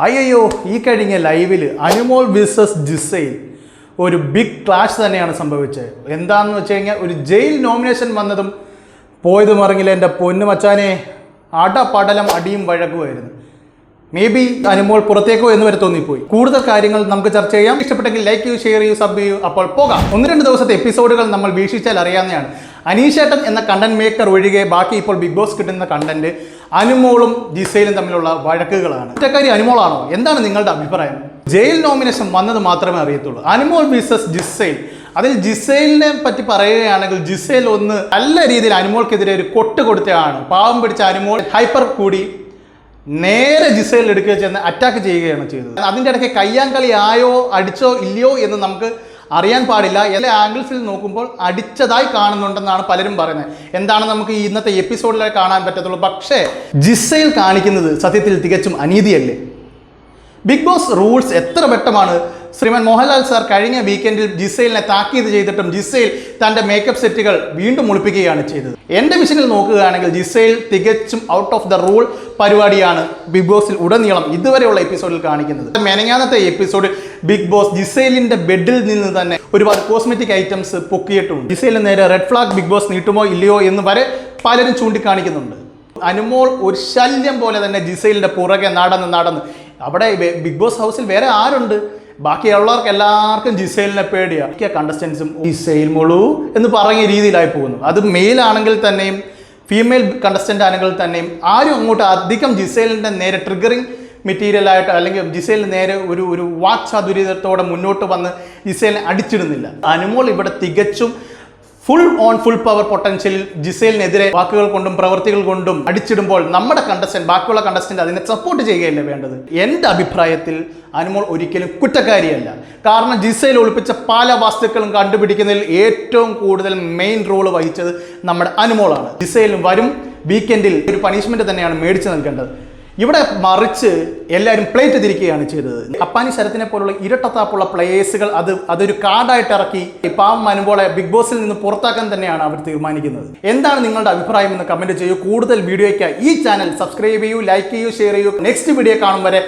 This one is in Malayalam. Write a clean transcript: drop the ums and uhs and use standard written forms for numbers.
അയ്യോ ഈ കഴിഞ്ഞ ലൈവിൽ അനുമോൾ വേഴ്സസ് ജിസൈൽ ഒരു ബിഗ് ക്ലാഷ് തന്നെയാണ് സംഭവിച്ചത്. എന്താണെന്ന് വെച്ച് കഴിഞ്ഞാൽ ഒരു ജയിൽ നോമിനേഷൻ വന്നതും പോയതും ഇറങ്ങില്ല എൻ്റെ പൊന്നു മച്ചാനെ, അടപടലം അടിയും വഴക്കുമായിരുന്നു. മേ ബി അനുമോൾ പുറത്തേക്കോ എന്ന് വരെ തോന്നിപ്പോയി. കൂടുതൽ കാര്യങ്ങൾ നമുക്ക് ചർച്ച ചെയ്യാം. ഇഷ്ടപ്പെട്ടെങ്കിൽ ലൈക്ക് ചെയ്യൂ, ഷെയർ ചെയ്യൂ, സബ് ചെയ്യൂ. അപ്പോൾ പോകാം. 1-2 ദിവസത്തെ എപ്പിസോഡുകൾ നമ്മൾ വീക്ഷിച്ചാൽ അറിയാവുന്നതാണ്. അനീഷേട്ടൻ എന്ന കണ്ടന്റ് മേക്കർ ഒഴികെ ബാക്കി ഇപ്പോൾ ബിഗ് ബോസ് കിട്ടുന്ന കണ്ടന്റ് അനുമോളും ജിസൈലും തമ്മിലുള്ള വഴക്കുകളാണ്. കുറ്റക്കാരി അനുമോളാണോ? എന്താണ് നിങ്ങളുടെ അഭിപ്രായം? ജയിൽ നോമിനേഷൻ വന്നത് മാത്രമേ അറിയത്തുള്ളൂ. അനുമോൾ വേഴ്സസ് ജിസൈൽ. അതിൽ ജിസൈലിനെ പറ്റി പറയുകയാണെങ്കിൽ ജിസൈൽ ഒന്ന് നല്ല രീതിയിൽ അനുമോൾക്കെതിരെ ഒരു കൊട്ട് കൊടുത്തതാണ്. പാവം പിടിച്ച അനുമോൾ ഹൈപ്പർ കൂടി നേരെ ജിസൈൽ എടുക്കുക ചെന്ന് അറ്റാക്ക് ചെയ്യുകയാണ് ചെയ്തത്. അതിൻ്റെ ഇടയ്ക്ക് കയ്യാങ്കളി ആയോ അടിച്ചോ ഇല്ലയോ എന്ന് നമുക്ക് അറിയാൻ പാടില്ല. എല്ലാ ആംഗിൾസിൽ നോക്കുമ്പോൾ അടിച്ചതായി കാണുന്നുണ്ടെന്നാണ് പലരും പറയുന്നത്. എന്താണ് നമുക്ക് ഇന്നത്തെ എപ്പിസോഡിലേക്ക് കാണാൻ പറ്റത്തുള്ളൂ. പക്ഷേ ജിസൈൽ കാണിക്കുന്നത് സത്യത്തിൽ തികച്ചും അനീതിയല്ലേ? ബിഗ് ബോസ് റൂൾസ് എത്ര വ്യക്തമാണ്. ശ്രീമാൻ മോഹൻലാൽ സാർ കഴിഞ്ഞ വീക്കെൻഡിൽ ജിസൈലിനെ താക്കീത് ചെയ്തിട്ടും ജിസൈൽ തൻ്റെ മേക്കപ്പ് സെറ്റുകൾ വീണ്ടും ഒളിപ്പിക്കുകയാണ് ചെയ്തത്. എൻ്റെ വിഷനിൽ നോക്കുകയാണെങ്കിൽ ജിസൈൽ തികച്ചും ഔട്ട് ഓഫ് ദ റൂൾ പരിപാടിയാണ് ബിഗ് ബോസിൽ ഉടനീളം ഇതുവരെയുള്ള എപ്പിസോഡിൽ കാണിക്കുന്നത്. മെനങ്ങാനത്തെ എപ്പിസോഡ് ബിഗ് ബോസ് ജിസൈലിൻ്റെ ബെഡിൽ നിന്ന് തന്നെ ഒരുപാട് കോസ്മെറ്റിക് ഐറ്റംസ് പൊക്കിയിട്ടുണ്ട്. ജിസൈലിന് നേരെ റെഡ് ഫ്ലാഗ് ബിഗ് ബോസ് നീട്ടുമോ ഇല്ലയോ എന്ന് വരെ പലരും ചൂണ്ടിക്കാണിക്കുന്നുണ്ട്. അനുമോൾ ഒരു ശല്യം പോലെ തന്നെ ജിസൈലിൻ്റെ പുറകെ നടന്ന് അവിടെ ബിഗ് ബോസ് ഹൗസിൽ വേറെ ആരുണ്ട്? ബാക്കിയുള്ളവർക്ക് എല്ലാവർക്കും ജിസൈലിനെ പേടിയാണ്. മിക്ക കണ്ടസ്റ്റൻസും ജിസൈൽ മുളു എന്ന് പറഞ്ഞ രീതിയിലായി പോകുന്നു. അത് മെയിൽ ആണെങ്കിൽ തന്നെയും ഫീമെയിൽ കണ്ടസ്റ്റൻ്റ് ആണെങ്കിൽ തന്നെയും ആരും അങ്ങോട്ട് അധികം ജിസൈലിൻ്റെ നേരെ ട്രിഗറിങ് മെറ്റീരിയലായിട്ട് അല്ലെങ്കിൽ ജിസൈലിന് നേരെ ഒരു വാക്ചാതുര്യത്തോടെ മുന്നോട്ട് വന്ന് ജിസൈലിനെ അടിച്ചിടുന്നില്ല. അനുമോൾ ഇവിടെ തികച്ചും ഫുൾ പവർ പൊട്ടൻഷ്യലിൽ ജിസൈലിനെതിരെ വാക്കുകൾ കൊണ്ടും പ്രവൃത്തികൾ കൊണ്ടും അടിച്ചിടുമ്പോൾ നമ്മുടെ ബാക്കിയുള്ള കണ്ടസ്റ്റന്റ് അതിനെ സപ്പോർട്ട് ചെയ്യുകയല്ലേ വേണ്ടത്. എൻ്റെ അഭിപ്രായത്തിൽ അനുമോൾ ഒരിക്കലും കുറ്റക്കാരിയല്ല. കാരണം ജിസൈൽ ഒളിപ്പിച്ച പല വസ്തുക്കളും കണ്ടുപിടിക്കുന്നതിൽ ഏറ്റവും കൂടുതൽ മെയിൻ റോള് വഹിച്ചത് നമ്മുടെ അനുമോളാണ്. ജിസൈൽ വരും വീക്കെൻഡിൽ ഒരു പണിഷ്മെന്റ് തന്നെയാണ് മേടിച്ചു നൽകേണ്ടത്. ഇവിടെ മറിച്ച് എല്ലാവരും പ്ലേറ്റ് തിരിക്കുകയാണ് ചെയ്തത്. അപ്പാനി ശരത്തിനെ പോലുള്ള ഇരട്ടത്താപ്പുള്ള പ്ലേയേഴ്സുകൾ അതൊരു കാർഡായിട്ട് ഇറക്കി പാവം അനുമോളെ ബിഗ് ബോസിൽ നിന്ന് പുറത്താക്കാൻ തന്നെയാണ് അവർ തീരുമാനിക്കുന്നത്. എന്താണ് നിങ്ങളുടെ അഭിപ്രായം എന്ന് കമന്റ് ചെയ്യൂ. കൂടുതൽ വീഡിയോയ്ക്കായി ഈ ചാനൽ സബ്സ്ക്രൈബ് ചെയ്യൂ, ലൈക്ക് ചെയ്യൂ, ഷെയർ ചെയ്യൂ. നെക്സ്റ്റ് വീഡിയോ കാണും വരെ.